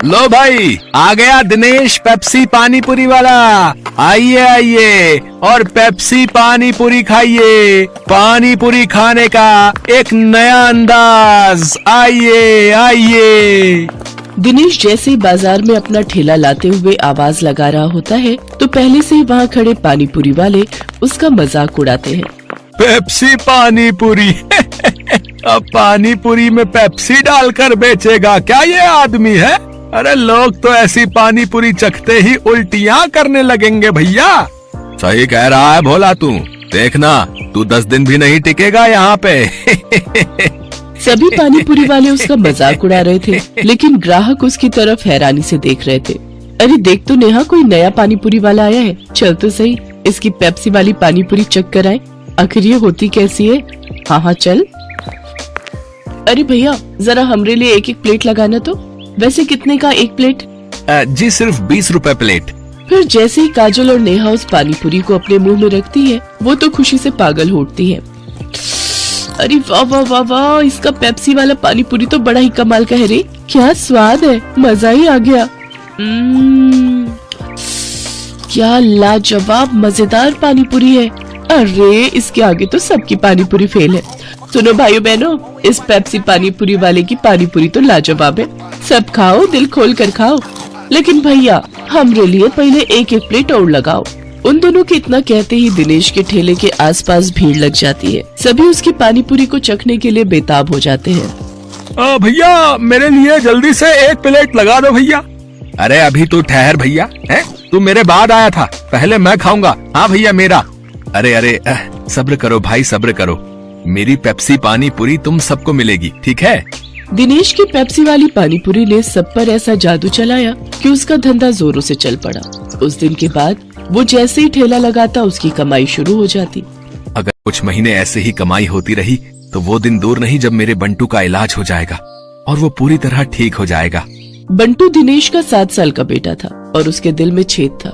लो भाई, आ गया दिनेश पेप्सी पानी पूरी वाला। आइए आइए और पेप्सी पानी पूरी खाइए। पानी पूरी खाने का एक नया अंदाज। आइए आइए। दिनेश जैसे ही बाजार में अपना ठेला लाते हुए आवाज लगा रहा होता है तो पहले से ही वहाँ खड़े पानी पूरी वाले उसका मजाक उड़ाते हैं। पेप्सी पानी पूरी अब पानी पूरी में पेप्सी डालकर बेचेगा क्या ये आदमी है? अरे लोग तो ऐसी पानी पूरी चखते ही उल्टियाँ करने लगेंगे भैया। सही कह रहा है भोला तू। देखना तू 10 दिन भी नहीं टिकेगा यहाँ पे। सभी पानी पूरी वाले उसका मजाक उड़ा रहे थे, लेकिन ग्राहक उसकी तरफ हैरानी से देख रहे थे। अरे देख तो नेहा, कोई नया पानी पूरी वाला आया है। चल तो सही, इसकी पेप्सी वाली पानी पूरी चख कर आए, आखिर ये होती कैसी है। हाँ हाँ चल। अरे भैया जरा हमरे लिए एक एक प्लेट लगाना तो। वैसे कितने का एक प्लेट? जी सिर्फ 20 रुपए प्लेट। फिर जैसे ही काजल और नेहा उस पानी पूरी को अपने मुंह में रखती है, वो तो खुशी से पागल हो उठती है। अरे वाह वाह वाह वाह, इसका पेप्सी वाला पानी पूरी तो बड़ा ही कमाल का है रे। क्या स्वाद है, मजा ही आ गया। क्या लाजवाब मजेदार पानी पूरी है। अरे इसके आगे तो सबकी पानी पूरी फेल है। सुनो भाइयों बहनों, इस पेप्सी पानी पूरी वाले की पानी पूरी तो लाजवाब है। सब खाओ, दिल खोल कर खाओ, लेकिन भैया हमरे लिए पहले एक एक प्लेट और लगाओ। उन दोनों के इतना कहते ही दिनेश के ठेले के आसपास भीड़ लग जाती है। सभी उसकी पानी पूरी को चखने के लिए बेताब हो जाते हैं। भैया मेरे लिए जल्दी से एक प्लेट लगा दो भैया। अरे अभी तू ठहर भैया, है तू मेरे बाद आया था, पहले मैं खाऊंगा। हाँ भैया मेरा। अरे अरे सब्र करो भाई, सब्र करो। मेरी पेप्सी पानी पूरी तुम सबको मिलेगी, ठीक है? दिनेश की पेप्सी वाली पानी पूरी ने सब पर ऐसा जादू चलाया कि उसका धंधा जोरों से चल पड़ा। उस दिन के बाद वो जैसे ही ठेला लगाता उसकी कमाई शुरू हो जाती। अगर कुछ महीने ऐसे ही कमाई होती रही तो वो दिन दूर नहीं जब मेरे बंटू का इलाज हो जाएगा और वो पूरी तरह ठीक हो जाएगा। बंटू दिनेश का 7 साल का बेटा था और उसके दिल में छेद था।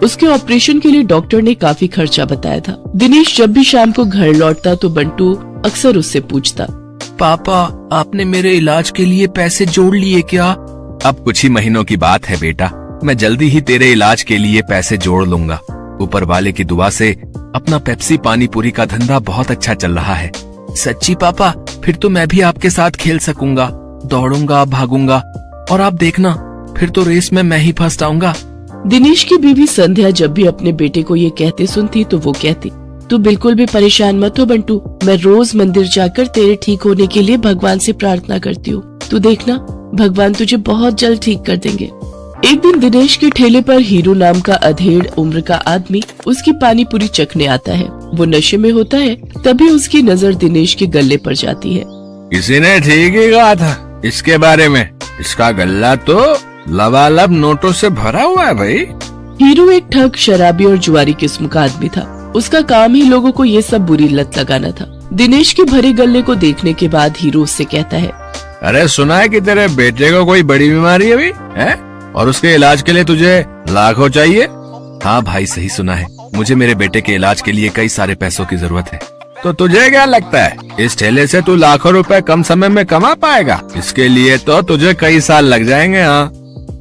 उसके ऑपरेशन के लिए डॉक्टर ने काफी खर्चा बताया था। दिनेश जब भी शाम को घर लौटता तो बंटू अक्सर उससे पूछता, पापा आपने मेरे इलाज के लिए पैसे जोड़ लिए क्या? अब कुछ ही महीनों की बात है बेटा, मैं जल्दी ही तेरे इलाज के लिए पैसे जोड़ लूंगा। ऊपर वाले की दुआ से अपना पेप्सी पानी पूरी का धंधा बहुत अच्छा चल रहा है। सच्ची पापा? फिर तो मैं भी आपके साथ खेल सकूंगा, दौड़ूंगा, भागूंगा और आप देखना फिर तो रेस में मैं ही फर्स्ट आऊंगा। दिनेश की बीवी संध्या जब भी अपने बेटे को ये कहते सुनती तो वो कहती, तू बिल्कुल भी परेशान मत हो बंटू, मैं रोज मंदिर जाकर तेरे ठीक होने के लिए भगवान से प्रार्थना करती हूँ। तू देखना भगवान तुझे बहुत जल्द ठीक कर देंगे। एक दिन दिनेश के ठेले पर हीरू नाम का अधेड़ उम्र का आदमी उसकी पानी पूरी चखने आता है। वो नशे में होता है, तभी उसकी नजर दिनेश के गले पर जाती है। किसी ने ठीक ही कहा था इसके बारे में, इसका गल्ला तो लबालब नोटों से भरा हुआ है भाई। हीरू एक ठग, शराबी और जुआरी किस्म का आदमी था। उसका काम ही लोगों को ये सब बुरी लत लगाना था। दिनेश के भरे गले को देखने के बाद हीरू उससे कहता है, अरे सुना है कि तेरे बेटे को कोई बड़ी बीमारी है अभी, है? और उसके इलाज के लिए तुझे लाखों चाहिए? हाँ भाई सही सुना है, मुझे मेरे बेटे के इलाज के लिए कई सारे पैसों की जरूरत है। तो तुझे क्या लगता है इस ठेले से तू लाखों रुपए कम समय में कमा पाएगा? इसके लिए तो तुझे कई साल लग जाएंगे। हाँ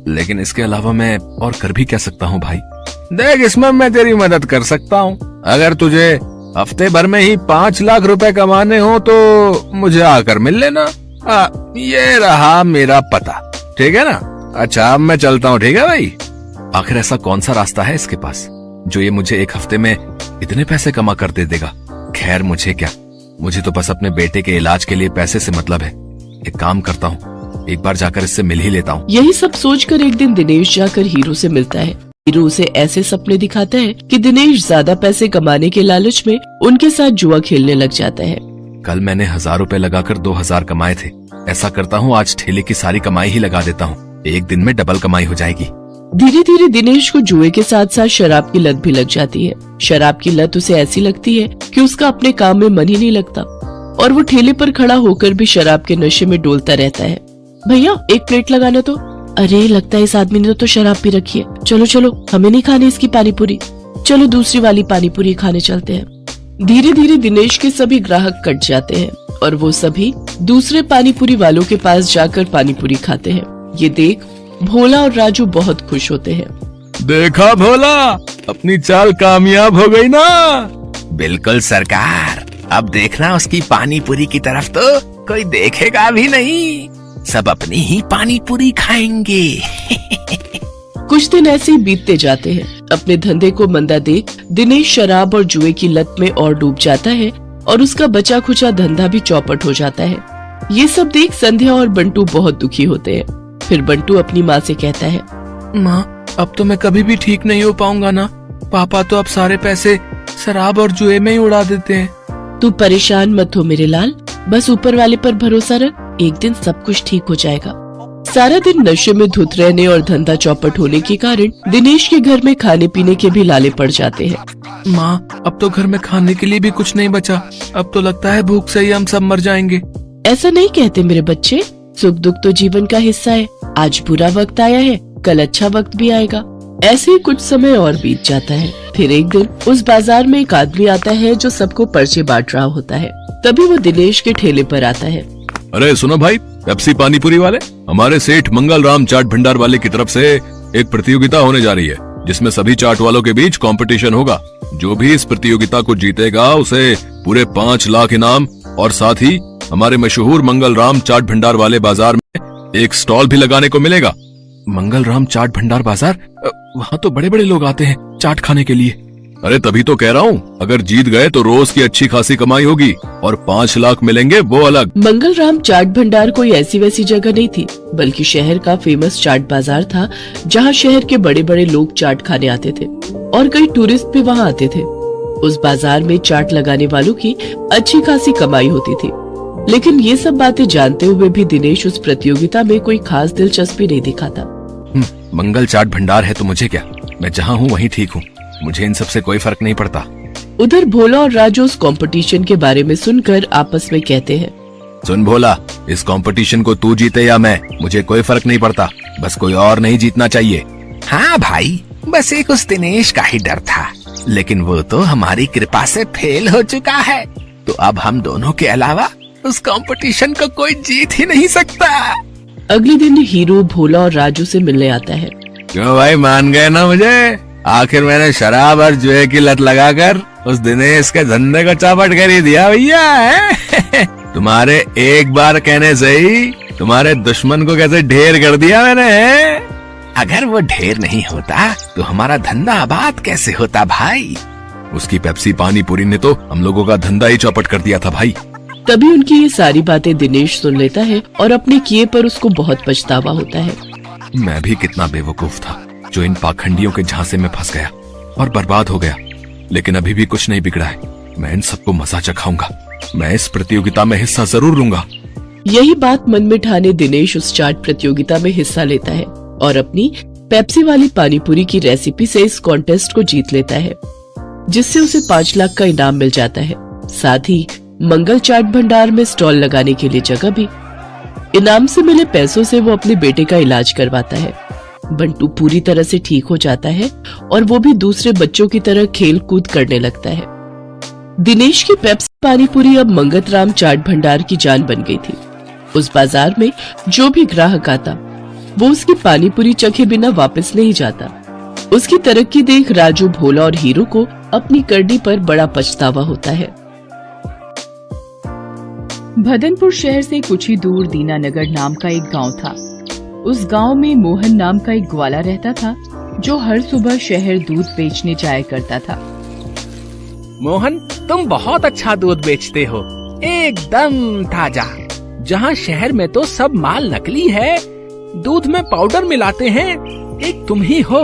लेकिन इसके अलावा मैं और कर भी क्या सकता हूँ भाई? देख इसमें मैं तेरी मदद कर सकता हूँ। अगर तुझे हफ्ते भर में ही 5 लाख रुपए कमाने हो तो मुझे आकर मिल लेना। ये रहा मेरा पता, ठीक है ना? अच्छा अब मैं चलता हूँ, ठीक है भाई? आखिर ऐसा कौन सा रास्ता है इसके पास जो ये मुझे एक हफ्ते में इतने पैसे कमा कर दे देगा? खैर मुझे क्या, मुझे तो बस अपने बेटे के इलाज के लिए पैसे से मतलब है। एक काम करता हूँ, एक बार जाकर इससे मिल ही लेता हूँ। यही सब सोचकर एक दिन दिनेश जाकर हीरू से मिलता है। हीरू उसे ऐसे सपने दिखाता है कि दिनेश ज्यादा पैसे कमाने के लालच में उनके साथ जुआ खेलने लग जाता है। कल मैंने 1000 रुपए लगाकर 2000 कमाए थे। ऐसा करता हूँ आज ठेले की सारी कमाई ही लगा देता हूँ, एक दिन में डबल कमाई हो जाएगी। धीरे धीरे दिनेश को जुए के साथ साथ शराब की लत भी लग जाती है। शराब की लत उसे ऐसी लगती है कि उसका अपने काम में मन ही नहीं लगता और वो ठेले पर खड़ा होकर भी शराब के नशे में डोलता रहता है। भैया एक प्लेट लगाना तो। अरे लगता है इस आदमी ने तो शराब पी रखी है। चलो चलो हमें नहीं खानी इसकी पानी पूरी, चलो दूसरी वाली पानी पूरी खाने चलते हैं। धीरे धीरे दिनेश के सभी ग्राहक कट जाते हैं और वो सभी दूसरे पानी पूरी वालों के पास जाकर पानी पूरी खाते हैं। ये देख भोला और राजू बहुत खुश होते हैं। देखा भोला, अपनी चाल कामयाब हो गई ना। बिल्कुल सरकार, अब देखना उसकी पानी पूरी की तरफ तो कोई देखेगा भी नहीं, सब अपनी ही पानी पूरी खाएंगे। कुछ दिन ऐसे ही बीतते जाते हैं। अपने धंधे को मंदा देख दिनेश शराब और जुए की लत में और डूब जाता है और उसका बचा खुचा धंधा भी चौपट हो जाता है। ये सब देख संध्या और बंटू बहुत दुखी होते हैं। फिर बंटू अपनी माँ से कहता है, माँ, अब तो मैं कभी भी ठीक नहीं हो पाऊंगा ना। पापा तो अब सारे पैसे शराब और जुए में ही उड़ा देते हैं। तू परेशान मत हो मेरे लाल, बस ऊपर वाले पर भरोसा रख, एक दिन सब कुछ ठीक हो जाएगा। सारा दिन नशे में धुत रहने और धंधा चौपट होने के कारण दिनेश के घर में खाने पीने के भी लाले पड़ जाते हैं। माँ, अब तो घर में खाने के लिए भी कुछ नहीं बचा। अब तो लगता है भूख से ही हम सब मर जाएंगे। ऐसा नहीं कहते मेरे बच्चे, सुख दुख तो जीवन का हिस्सा है। आज बुरा वक्त आया है, कल अच्छा वक्त भी आएगा। ऐसे ही कुछ समय और बीत जाता है। फिर एक दिन उस बाजार में एक आदमी आता है जो सबको पर्चे बांट रहा होता है। तभी वो दिनेश के ठेले पर आता है। अरे सुनो भाई, पेप्सी पानीपुरी वाले, हमारे सेठ मंगल राम चाट भंडार वाले की तरफ से एक प्रतियोगिता होने जा रही है, जिसमें सभी चाट वालों के बीच कंपटीशन होगा। जो भी इस प्रतियोगिता को जीतेगा उसे पूरे 5 लाख इनाम और साथ ही हमारे मशहूर मंगल राम चाट भंडार वाले बाजार में एक स्टॉल भी लगाने को मिलेगा। मंगल राम चाट भंडार बाजार, वहाँ तो बड़े बड़े लोग आते हैं चाट खाने के लिए। अरे तभी तो कह रहा हूँ, अगर जीत गए तो रोज की अच्छी खासी कमाई होगी और 5 लाख मिलेंगे वो अलग। मंगल राम चाट भंडार कोई ऐसी वैसी जगह नहीं थी, बल्कि शहर का फेमस चाट बाजार था, जहाँ शहर के बड़े बड़े लोग चाट खाने आते थे और कई टूरिस्ट भी वहाँ आते थे। उस बाजार में चाट लगाने वालों की अच्छी खासी कमाई होती थी। लेकिन ये सब बातें जानते हुए भी दिनेश उस प्रतियोगिता में कोई खास दिलचस्पी नहीं दिखाता। मंगल चाट भंडार है तो मुझे क्या, मैं जहाँ हूँ वहीं ठीक हूँ, मुझे इन सब से कोई फर्क नहीं पड़ता। उधर भोला और राजू उस कंपटीशन के बारे में सुनकर आपस में कहते हैं, सुन भोला, इस कंपटीशन को तू जीते या मैं, मुझे कोई फर्क नहीं पड़ता, बस कोई और नहीं जीतना चाहिए। हाँ भाई, बस एक उस दिनेश का ही डर था, लेकिन वो तो हमारी कृपा से फेल हो चुका है, तो अब हम दोनों के अलावा उस कंपटीशन को कोई जीत ही नहीं सकता। अगले दिन हीरो भोला और राजू से मिलने आता है। क्यों भाई, मान गए ना मुझे? आखिर मैंने शराब और जुए की लत लगाकर उस दिनेश के धंधे को चौपट कर ही दिया भैया है। तुम्हारे एक बार कहने से ही तुम्हारे दुश्मन को कैसे ढेर कर दिया मैंने। अगर वो ढेर नहीं होता तो हमारा धंधा आबाद कैसे होता भाई? उसकी पेप्सी पानीपुरी ने तो हम लोगों का धंधा ही चौपट कर दिया था भाई। तभी उनकी ये सारी बातें दिनेश सुन लेता है और अपने किए पर उसको बहुत पछतावा होता है। मैं भी कितना बेवकूफ था जो इन पाखंडियों के झांसे में फंस गया और बर्बाद हो गया, लेकिन अभी भी कुछ नहीं बिगड़ा है। मैं इन सबको मजा चखाऊंगा, मैं इस प्रतियोगिता में हिस्सा जरूर लूंगा। यही बात मन में ठाने दिनेश उस चाट प्रतियोगिता में हिस्सा लेता है और अपनी पेप्सी वाली पानीपुरी की रेसिपी से इस कॉन्टेस्ट को जीत लेता है, जिससे उसे 5 लाख का इनाम मिल जाता है। साथ ही मंगल चाट भंडार में स्टॉल लगाने के लिए जगह भी। इनाम से मिले पैसों से वो अपने बेटे का इलाज करवाता है। बंटू पूरी तरह से ठीक हो जाता है और वो भी दूसरे बच्चों की तरह खेल कूद करने लगता है। दिनेश की पेप्सी पानीपुरी अब मंगल राम चाट भंडार की जान बन गई थी। उस बाजार में जो भी ग्राहक आता वो उसकी पानीपुरी चखे बिना वापस नहीं जाता। उसकी तरक्की देख राजू, भोला और हीरो को अपनी करनी पर बड़ा पछतावा होता है। भदनपुर शहर से कुछ ही दूर दीनानगर नाम का एक गांव था। उस गांव में मोहन नाम का एक ग्वाला रहता था, जो हर सुबह शहर दूध बेचने जाया करता था। मोहन, तुम बहुत अच्छा दूध बेचते हो, एकदम ताजा। जहाँ शहर में तो सब माल नकली है, दूध में पाउडर मिलाते हैं, एक तुम ही हो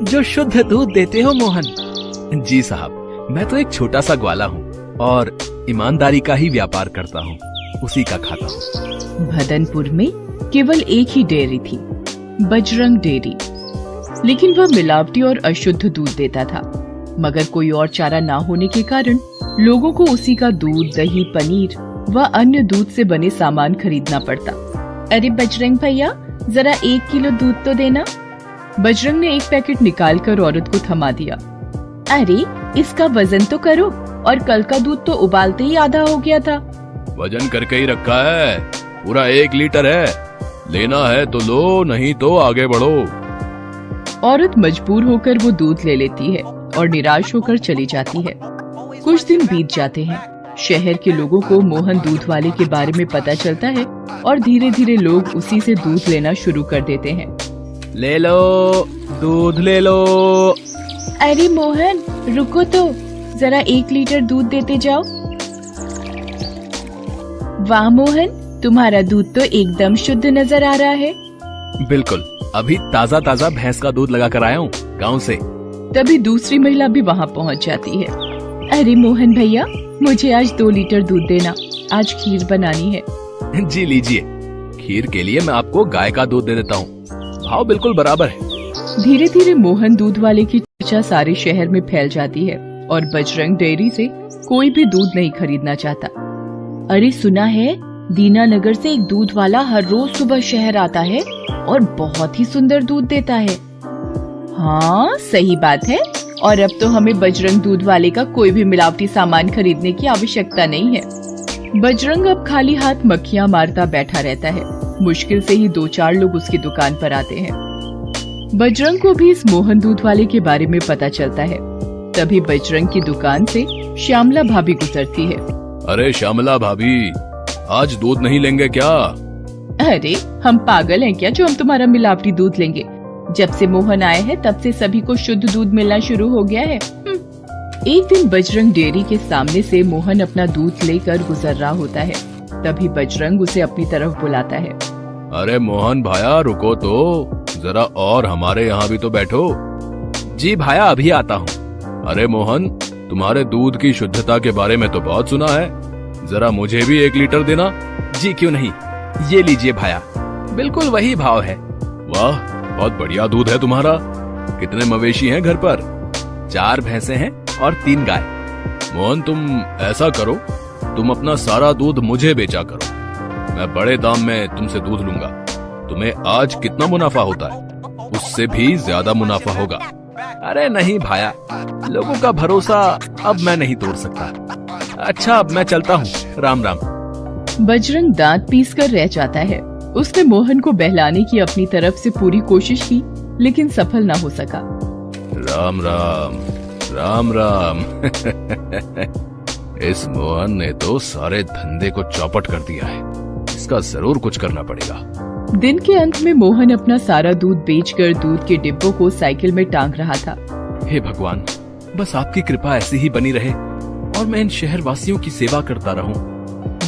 जो शुद्ध दूध देते हो मोहन। जी साहब, मैं तो एक छोटा सा ग्वाला हूँ और ईमानदारी का ही व्यापार करता हूँ, उसी का खाता हूँ। भदनपुर में केवल एक ही डेयरी थी, बजरंग डेयरी, लेकिन वह मिलावटी और अशुद्ध दूध देता था। मगर कोई और चारा ना होने के कारण लोगों को उसी का दूध, दही, पनीर व अन्य दूध से बने सामान खरीदना पड़ता। अरे बजरंग भैया, जरा 1 किलो दूध तो देना। बजरंग ने एक पैकेट निकालकर औरत को थमा दिया। अरे इसका वजन तो करो, और कल का दूध तो उबालते ही आधा हो गया था। वजन करके ही रखा है, पूरा 1 लीटर है, लेना है तो लो, नहीं तो आगे बढ़ो। औरत मजबूर होकर वो दूध ले लेती है और निराश होकर चली जाती है। कुछ दिन बीत जाते हैं। शहर के लोगों को मोहन दूध वाले के बारे में पता चलता है और धीरे धीरे लोग उसी से दूध लेना शुरू कर देते हैं। ले लो, दूध ले लो। अरे मोहन रुको तो, जरा 1 लीटर दूध देते जाओ। वाह मोहन, तुम्हारा दूध तो एकदम शुद्ध नजर आ रहा है। बिल्कुल, अभी ताजा ताजा भैंस का दूध लगा कर आया हूँ गाँव से। तभी दूसरी महिला भी वहाँ पहुँच जाती है। अरे मोहन भैया, मुझे आज 2 लीटर दूध देना, आज खीर बनानी है। जी लीजिए, खीर के लिए मैं आपको गाय का दूध दे देता हूँ, भाव बिल्कुल बराबर है। धीरे धीरे मोहन दूध वाले की चर्चा सारे शहर में फैल जाती है और बजरंग डेयरी से कोई भी दूध नहीं खरीदना चाहता। अरे सुना है, दीनानगर से एक दूध वाला हर रोज सुबह शहर आता है और बहुत ही सुंदर दूध देता है। हाँ सही बात है, और अब तो हमें बजरंग दूध वाले का कोई भी मिलावटी सामान खरीदने की आवश्यकता नहीं है। बजरंग अब खाली हाथ मक्खियाँ मारता बैठा रहता है। मुश्किल से ही 2-4 लोग उसकी दुकान पर आते हैं। बजरंग को भी इस मोहन दूध वाले के बारे में पता चलता है। तभी बजरंग की दुकान से श्यामला भाभी गुजरती है। अरे श्यामला भाभी, आज दूध नहीं लेंगे क्या? अरे हम पागल हैं क्या जो हम तुम्हारा मिलावटी दूध लेंगे? जब से मोहन आए हैं तब से सभी को शुद्ध दूध मिलना शुरू हो गया है। एक दिन बजरंग डेयरी के सामने से मोहन अपना दूध लेकर गुजर रहा होता है। तभी बजरंग उसे अपनी तरफ बुलाता है। अरे मोहन भाया, रुको तो जरा, और हमारे यहाँ भी तो बैठो। जी भाया, अभी आता हूँ। अरे मोहन, तुम्हारे दूध की शुद्धता के बारे में तो बहुत सुना है, जरा मुझे भी 1 लीटर देना। जी क्यों नहीं, ये लीजिए भाया, बिल्कुल वही भाव है। वाह, बहुत बढ़िया दूध है तुम्हारा। कितने मवेशी हैं घर पर? 4 भैंसे हैं और 3 गाय। मोहन, तुम ऐसा करो, तुम अपना सारा दूध मुझे बेचा करो, मैं बड़े दाम में तुमसे दूध लूंगा। तुम्हें आज कितना मुनाफा होता है, उससे भी ज्यादा मुनाफा होगा। अरे नहीं भाया, लोगों का भरोसा अब मैं नहीं तोड़ सकता। अच्छा, अब मैं चलता हूँ, राम राम। बजरंग दांत पीस कर रह जाता है। उसने मोहन को बहलाने की अपनी तरफ से पूरी कोशिश की, लेकिन सफल ना हो सका। राम राम, राम राम। इस मोहन ने तो सारे धंधे को चौपट कर दिया है, इसका जरूर कुछ करना पड़ेगा। दिन के अंत में मोहन अपना सारा दूध बेचकर दूध के डिब्बों को साइकिल में टांग रहा था। हे भगवान, बस आपकी कृपा ऐसी ही बनी रहे और मैं इन शहर वासियों की सेवा करता रहूं।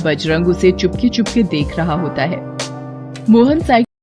बजरंग उसे चुपके चुपके देख रहा होता है। मोहन साइकिल